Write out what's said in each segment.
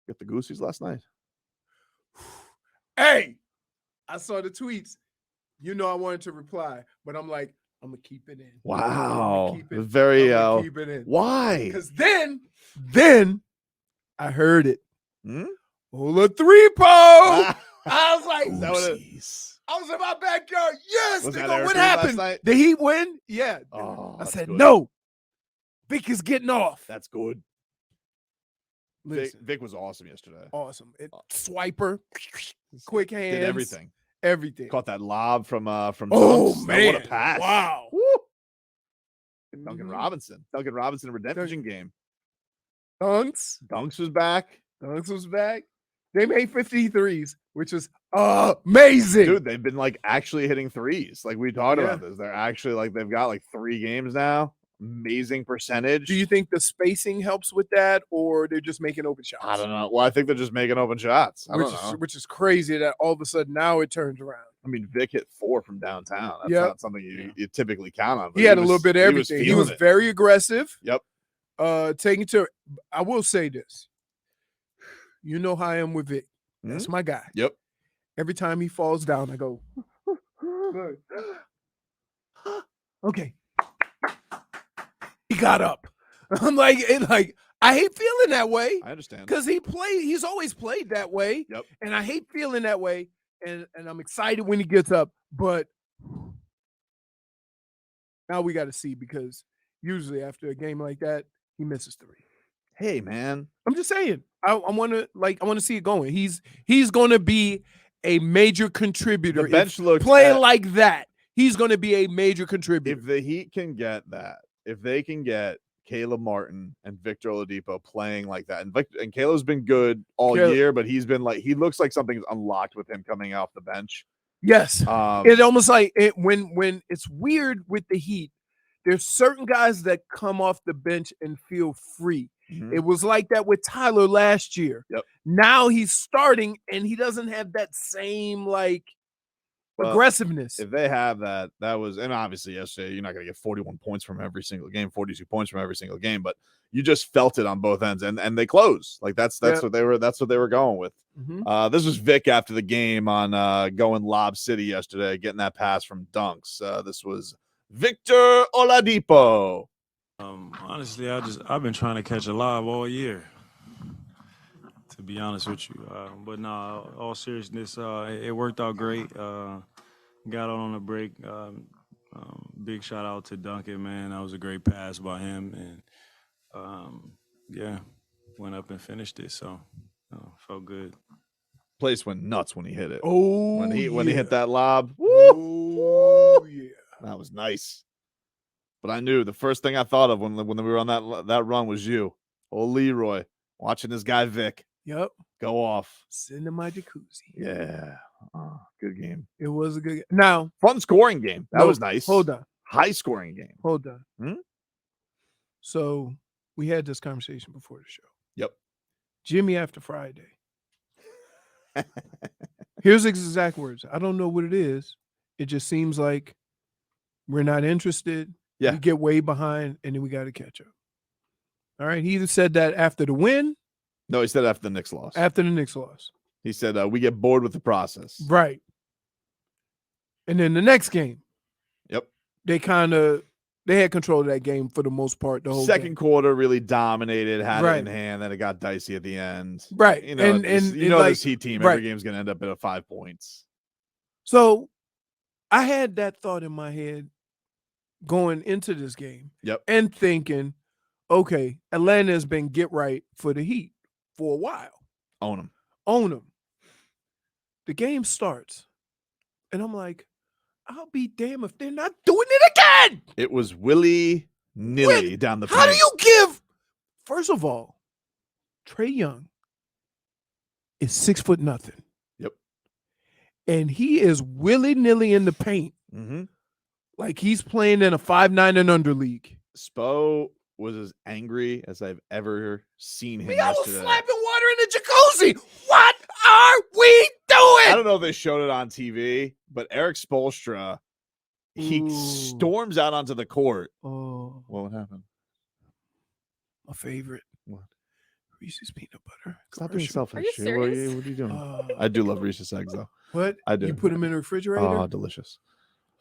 Get the Goosies last night. Hey, I saw the tweets. You know I wanted to reply, but I'm like, I'm gonna keep it in. Wow. Keep it, Very keep it in. Why? Because then I heard it. Oladipo. I was like, I was in my backyard. Yes, Was they that go, Eric what Reed last happened? night? Did he win? Yeah. Oh, I said, good. no. Vic is getting off. That's good. Listen, Vic was awesome yesterday. Awesome. Swiper, quick hands. Did everything. Everything. Caught that lob from Oh, Dunks. man. What a pass. Wow. Woo. Duncan Robinson. Duncan Robinson redemption game. Dunks was back. Dunks was back. They made 53s, which is amazing. Dude, they've been like actually hitting threes. Like we talked about this. They're actually like they've got like 3 games now. Amazing percentage. Do you think the spacing helps with that, or they're just making open shots? I don't know. Well, I think they're just making open shots. Which is crazy that all of a sudden now it turns around. I mean, Vic hit 4 from downtown. That's not something you typically count on. He had a little bit of everything. He was very aggressive. Yep. Taking to. I will say this. You know how I am with Vic. That's my guy. Yep. Every time he falls down, I go, okay. He got up. I'm like, I hate feeling that way. I understand. Because he's always played that way. Yep. And I hate feeling that way. And I'm excited when he gets up. But now we got to see, because usually after a game like that, he misses 3. Hey, man. I'm just saying. I want to see it going. He's going to be a major contributor. The bench looks playing like that. He's going to be a major contributor. If the Heat can get that, if they can get Caleb Martin and Victor Oladipo playing like that, and Caleb's been good all year, but he's been like, he looks like something's unlocked with him coming off the bench. Yes. It almost like when it's weird with the Heat, there's certain guys that come off the bench and feel free. Mm-hmm. It was like that with Tyler last year. Yep. Now he's starting and he doesn't have that same aggressiveness. If they have that, and obviously yesterday you're not going to get 41 points from every single game, 42 points from every single game, but you just felt it on both ends, and they close. Like that's what they were going with. Mm-hmm. This was Vic after the game on going Lob City yesterday, getting that pass from Dunks. This was Victor Oladipo. Honestly, I've been trying to catch a lob all year, to be honest with you. But no, all seriousness, it worked out great. Got on the break. Big shout out to Duncan, man. That was a great pass by him, and went up and finished it. So felt good. Place went nuts when he hit it. Oh, when he hit that lob. Woo! Oh yeah, that was nice. But I knew the first thing I thought of when we were on that run was you, Leroy, watching this guy Vic. Yep. Go off. Sitting in my jacuzzi. Yeah. Oh, good game. It was a good game. Now, fun scoring game. That was nice. Hold on. High scoring game. Hold on. So we had this conversation before the show. Yep. Jimmy after Friday. Here's the exact words. I don't know what it is. It just seems like we're not interested. Yeah. We get way behind, and then we got to catch up. All right. He either said that after the win. No, he said after the Knicks loss. After the Knicks loss. He said, we get bored with the process. Right. And then the next game. Yep. They had control of that game for the most part. The whole second quarter really dominated, had right. it in hand, then it got dicey at the end. Right. You know, this Heat team, every game's going to end up at 5 points. So I had that thought in my head going into this game. Yep. And thinking, okay, Atlanta has been get right for the Heat for a while. Own them. The game starts. And I'm like, I'll be damned if they're not doing it again. It was willy-nilly down the paint. How do you give? First of all, Trae Young is 6'0". Yep. And he is willy-nilly in the paint. Mm-hmm. Like he's playing in a 5'9" and under league. Spo was as angry as I've ever seen him yesterday. I was slapping water in the jacuzzi. What are we doing? I don't know if they showed it on TV, but Eric Spoelstra, he storms out onto the court. Oh. What happened? My favorite. What? Reese's peanut butter. Stop being selfish. Are you serious? What are you doing? I do love Reese's eggs though. What? I do. You put them in the refrigerator? Oh, delicious.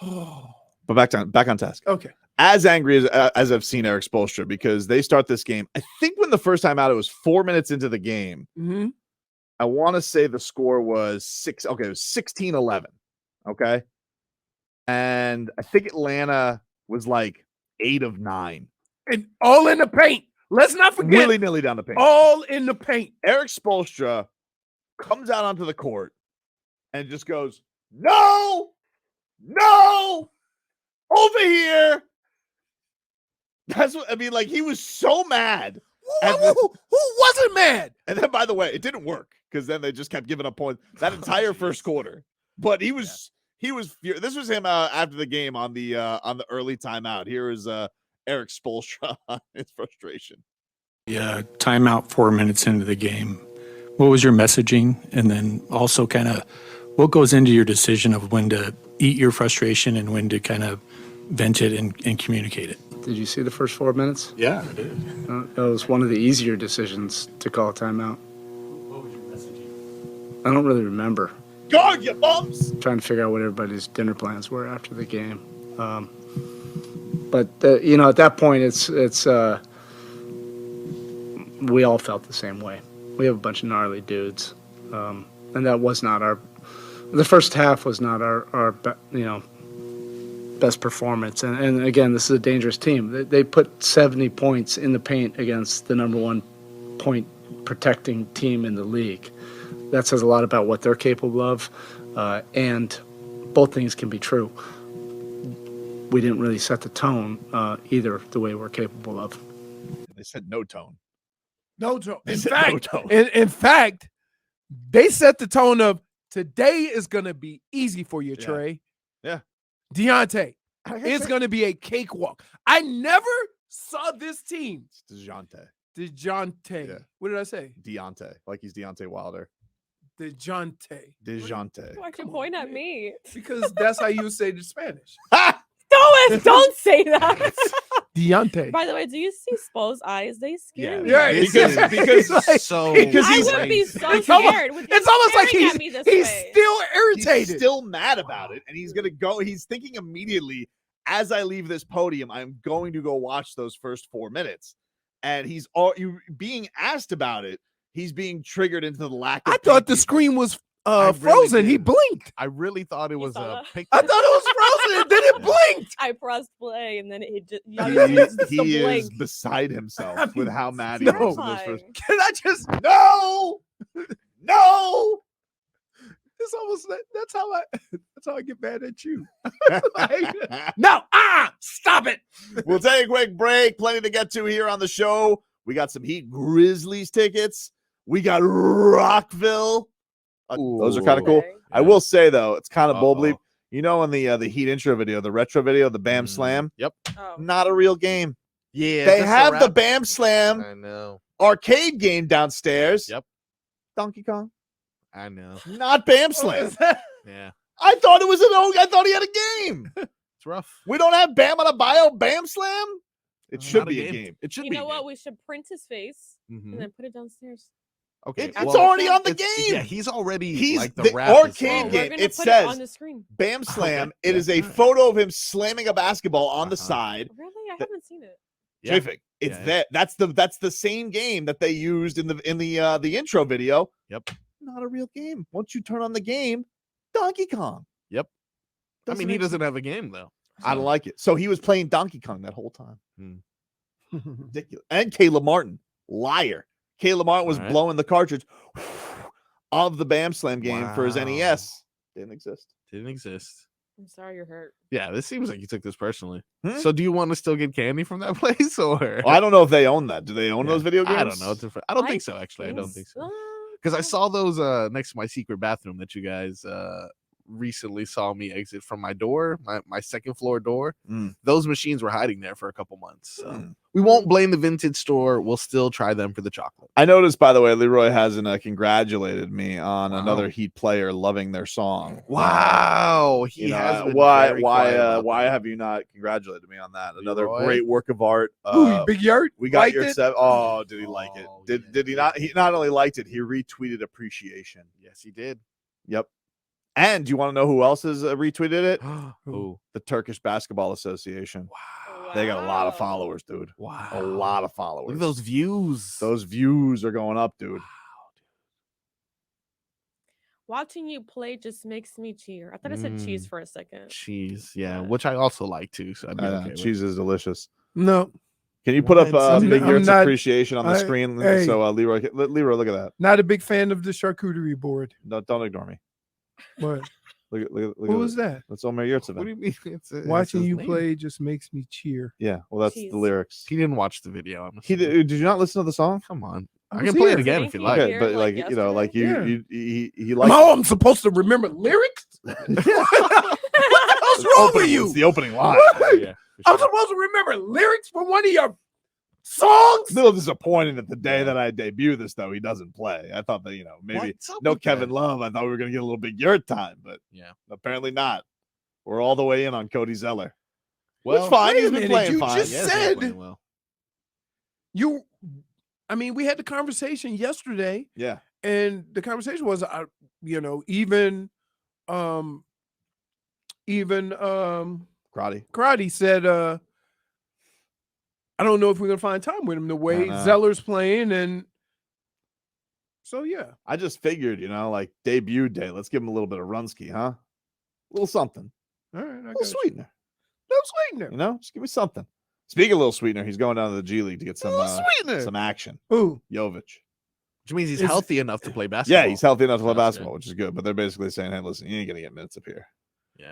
Oh. But back on task. Okay. As angry as I've seen Eric Spoelstra, because they start this game. I think when the first time out, it was 4 minutes into the game. Mm-hmm. I want to say the score was 6. Okay, it was 16-11. Okay. And I think Atlanta was like 8 of 9. And all in the paint. Let's not forget. Willy-nilly down the paint. All in the paint. Eric Spoelstra comes out onto the court and just goes, no, over here. That's what I mean. Like, he was so mad. Who wasn't mad? And then, by the way, it didn't work because then they just kept giving up points that entire first quarter. But he was this was him after the game on the early timeout. Here is Eric Spoelstra on his frustration. Yeah, timeout 4 minutes into the game. What was your messaging? And then also kind of what goes into your decision of when to eat your frustration and when to kind of vent it and communicate it? Did you see the first 4 minutes? Yeah, I did. That was one of the easier decisions to call a timeout. What was your messaging? I don't really remember. Guard your bumps! Trying to figure out what everybody's dinner plans were after the game. But at that point, it's we all felt the same way. We have a bunch of gnarly dudes, and that was not the first half was not our best performance. And again, this is a dangerous team. They put 70 points in the paint against the number 1 point protecting team in the league. That says a lot about what they're capable of, and both things can be true. We didn't really set the tone either the way we're capable of. They said no tone. No tone. They said no tone. In fact, they set the tone of today is going to be easy for you, Yeah. Trey. Yeah. Deontay, it's going to be a cakewalk. I never saw this team. It's DeJounte. DeJounte. Yeah. What did I say? Deontay. Like he's Deontay Wilder. DeJounte. DeJounte. Why'd you Come on, point at man. me? Because that's how you say the Spanish. Ha! Don't say that. Deontay. By the way, do you see Spo's eyes? They scare me. Yeah, Because because I he's would be so it's almost- scared. With it's you almost like staring at me this he's way. still irritated. he's still mad about it, and he's gonna go. He's thinking immediately as I leave this podium, I'm going to go watch those first 4 minutes. And he's you being asked about it. He's being triggered into the lack of. I thought the screen was really frozen. did. He blinked. I really thought it You was saw a that? picture. I thought it was frozen and then it blinked. I pressed play and then it just He is beside himself I mean, with how mad he no. was. In those first... Can I just No, no. it's almost that's how I get mad at you. No, stop it. We'll take a quick break. Plenty to get to here on the show. We got some Heat Grizzlies tickets. We got Rockville. Those are kind of cool. Okay. I will say though, it's kind of bold. Uh-oh. You know, in the Heat intro video, the retro video, the Bam Slam, Yep. Oh. not a real game. Yeah. They that's a have the wrap. Bam Slam I know. arcade game downstairs. Yep. Donkey Kong, I know. not Bam Slam. Yeah. I thought it was I thought he had a game. It's rough. We don't have Bam on a bio. Bam Slam. It should Not a be a game. game. It should You be. know what? We should print his face Mm-hmm. and then put it downstairs. Okay. It's already on the it's- game. Yeah, he's already. He's like the wrap is arcade on. We're game. gonna It put says- it on the screen. Bam Slam. Okay. It is a Yeah. photo of him slamming a basketball on the Uh-huh. side. Really? I haven't seen it. Yeah. Terrific. It's Yeah. that. That's the same game that they used in the intro video. Yep. Not a real game. Once you turn on the game, Donkey Kong. Yep. I mean, he make- doesn't have a game though. I don't So- like it. So he was playing Donkey Kong that whole time. Hmm. Ridiculous. And Caleb Martin, liar. Caleb Martin was All right. blowing the cartridge of the Bam Slam game for his Wow. NES. Didn't exist. Didn't exist. I'm sorry you're hurt. Yeah, this seems like you took this personally. Hmm? So, do you want to still get candy from that place, or Well, I don't know if they own that. Do they own Yeah. those video games? I don't know. I don't think so. Actually, I don't think so. Uh, Because I saw those next to my secret bathroom that you guys recently saw me exit from my door, my second floor door. Mm. Those machines were hiding there for a couple months. So Mm. we won't blame the vintage store. We'll still try them for the chocolate. I noticed, by the way, Leroy hasn't congratulated me on Wow. another Heat player loving their song. Wow, he You know, has been why very quiet about why that. have you not congratulated me on that? Another Leroy? great work of art. Ooh, Big Yurt. We got liked your it? Oh, did he like it? Oh, Did yeah, did he not? He not only liked it, he retweeted appreciation. Yes, he did. Yep. And do you want to know who else has retweeted it? Who? The Turkish Basketball Association. Wow. They got a lot of Wow. followers, dude. Wow. A lot of followers. Look at those views. Those views are going up, dude. Watching you play just makes me cheer. I thought I said cheese for a second. Cheese, yeah, Yeah. which I also like too. So I'd be okay with. Cheese is delicious. No, Can you put up What? Big I'm Yurt's not- appreciation on the I- screen? hey. So Leroy, look at that. not a big fan of the charcuterie board. Don't ignore me. What? Look Who at was it. that? That's Omer Yurt's What do event. you mean? It's Watching his you name. play just makes me cheer. Yeah, well, that's Jeez. the lyrics. He didn't watch the video. I'm He did you not listen to the song? Come on, I I was can play here. it again Didn't if you he like. hear Okay, it, but like, like you know, like yesterday? he liked Oh, I'm supposed to remember lyrics? What's wrong with you? It's the opening line. Yeah, I'm supposed to remember lyrics from one of your songs? A little disappointed that the day that I debut this, though, he doesn't play. I thought that, maybe What's up no with Kevin that? Love. I thought we were going to get a little Big Yurt time, but Yeah. apparently not. We're all the way in on Cody Zeller. Well, It's fine. wait a He's been minute, playing you fine. just yeah, he's said- playing well. We had the conversation yesterday, Yeah. and the conversation was, even Crotty. Karate said, I don't know if we're gonna find time with him the way know. Zeller's playing, and so yeah. I just figured, like debut day. Let's give him a little bit of Runsky, huh? A little something. All right, I A got little sweetener. no sweetener. Just give me something. Speaking of little sweetener, he's going down to the G League to get some sweetener. some action. Ooh, Jovic. Which means he's Is- healthy enough to play basketball. Yeah, he's healthy enough to play That's basketball, which is good. But they're basically saying, hey, listen, you ain't gonna get minutes up here.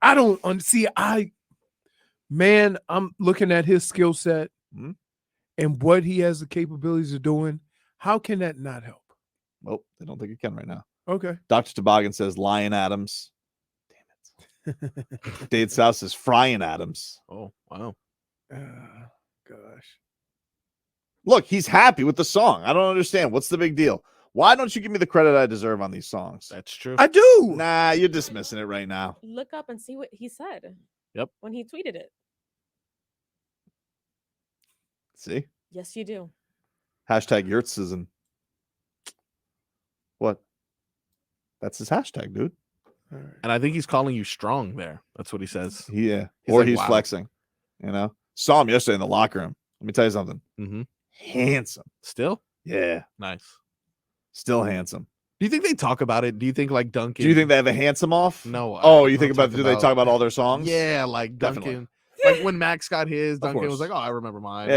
I don't see. I'm looking at his skill set Mhm. and what he has the capabilities of doing. How can that not help? Well, they don't think it can right now. Okay. Dr. Toboggan says Lion Adams. Damn it. Dade South says Frying Adams. Oh, wow. Gosh. Look, he's happy with the song. I don't understand. What's the big deal? Why don't you give me the credit I deserve on these songs? That's true. I do. Nah, you're dismissing it right now. Look up and see what he said. Yep. When he tweeted it. See? Yes, you do. Hashtag Yurtsism. What? That's his hashtag, dude. All right. And I think he's calling you strong there. That's what he says. Yeah. He's Or like, he's wow. flexing. Saw him yesterday in the locker room. Let me tell you something. Mm-hmm. Handsome. Still? Yeah. Nice. Still handsome. Do you think they talk about it? Do you think like Duncan? Do you think they have a handsome off? No. Oh, I you think don't about do they talk about all their songs? Yeah, like Definitely. Duncan. Like when Max got his, Duncan course. was like, "Oh, I remember mine." Yeah,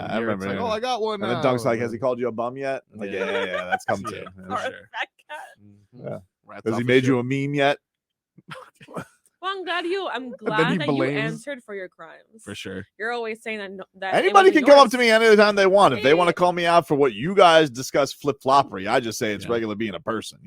And then I Yurt's remember, Like, yeah. "Oh, I got one." And then now." Dunk's like, has he called you a bum yet? I'm like, Yeah. yeah, that's come too. Yeah. Yeah. Or a sure. fat cat. Mhm. Yeah. Rats Has off he the made you ship. a meme yet? Well, I'm he glad that you blames- answered for your crimes. For sure. You're always saying that Anybody it can wasn't come up yours. to me anytime they want. If they want to Yeah. call me out for what you guys discuss flip floppery, I just say it's Yeah. regular being a person.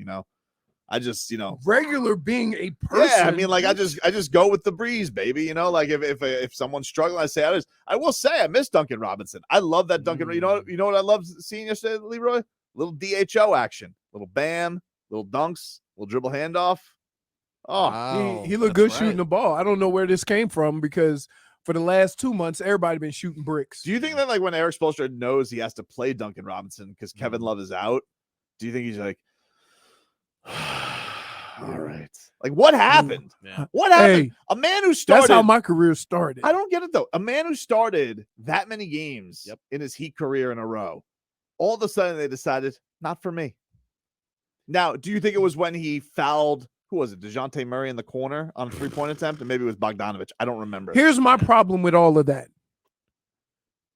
I just Regular being a person. Yeah, I mean, like I just go with the breeze, baby. Like if someone's struggling, I say I will say I miss Duncan Robinson. I love that Duncan. You know what I loved seeing yesterday, Leroy? Little DHO action, little bam, little dunks, little dribble handoff. Oh, Wow, he looked that's good shooting right. the ball. I don't know where this came from because for the last 2 months, everybody been shooting bricks. do you think that like when Eric Spoelstra knows he has to play Duncan Robinson because Kevin Love is out, do you think he's like, all right, like what happened? Yeah. What happened? Hey, A man who started. that's how my career started. I don't get it though. A man who started that many games Yep. in his Heat career in a row, all of a sudden they decided not for me. Now, do you think it was when he fouled? Who was it? DeJounte Murray in the corner on a 3-point attempt, and maybe it was Bogdanovich. I don't remember. Here's my problem with all of that.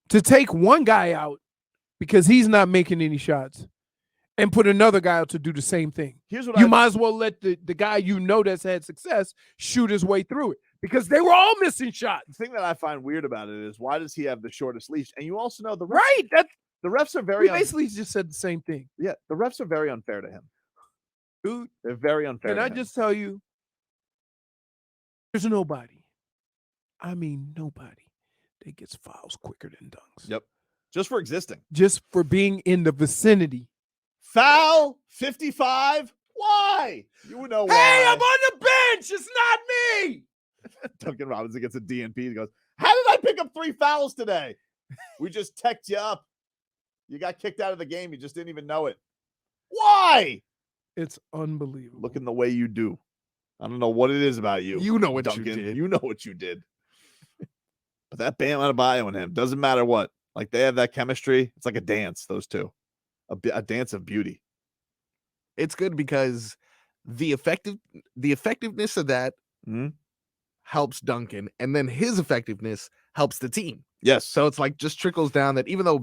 To take one guy out because he's not making any shots and put another guy out to do the same thing. Here's what You I might as well let the guy that's had success shoot his way through it because they were all missing shots. the thing that I find weird about it is why does he have the shortest leash? And you also know the refs, Right. the refs are We very basically just said the same thing. the refs are very unfair to him. Dude, They're very unfair. can to I him. just tell you, There's nobody. I mean, nobody that gets fouls quicker than Dunks. Yep. Just for existing. Just for being in the vicinity. Foul 55. Why? You would know why. Hey, I'm on the bench. It's not me. Duncan Robinson gets a DNP. He goes, how did I pick up 3 fouls today? We just teched you up. You got kicked out of the game. You just didn't even know it. Why? It's unbelievable. Looking the way you do. I don't know what it is about you. You know what Duncan. you did. You know what you did. But that Bam Adebayo and him, doesn't matter what. Like, they have that chemistry. It's like a dance, those two. A dance of beauty. It's good because the effectiveness of that helps Duncan, and then his effectiveness helps the team. Yes. So it's like just trickles down that even though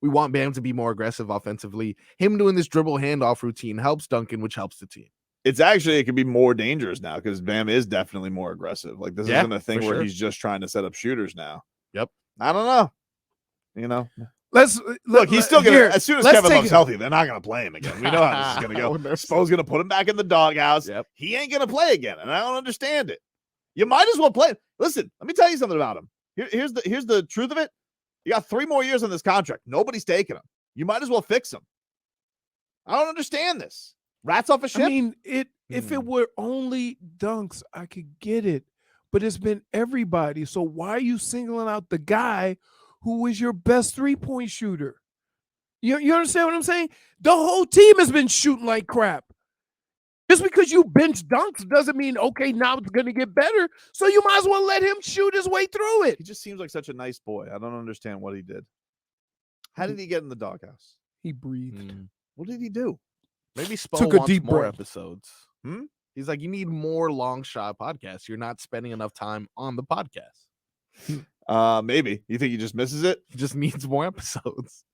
we want Bam to be more aggressive offensively, him doing this dribble handoff routine helps Duncan, which helps the team. It could be more dangerous now because Bam is definitely more aggressive. Like, this isn't a thing where he's just trying to set up shooters now. Yep. I don't know. You know, look. He's still gonna. As soon as Kevin Love's healthy, they're not gonna play him again. We know how this is gonna go. Spo's gonna put him back in the doghouse. Yep. He ain't gonna play again, and I don't understand it. You might as well play him. Listen, let me tell you something about him. Here's the truth of it. You got 3 more years on this contract. Nobody's taking him. You might as well fix him. I don't understand this. Rats off a ship. I mean, if it were only Dunks, I could get it. But it's been everybody. So why are you singling out the guy who is your best 3-point shooter? You understand what I'm saying? The whole team has been shooting like crap. Just because you bench Dunks doesn't mean, okay, now it's going to get better. So you might as well let him shoot his way through it. He just seems like such a nice boy. I don't understand what he did. How did he get in the doghouse? He breathed. What did he do? Maybe Spo Took a wants deep more breath. episodes. He's like, you need more long shot podcasts. You're not spending enough time on the podcast. Maybe. You think he just misses it? He just needs more episodes.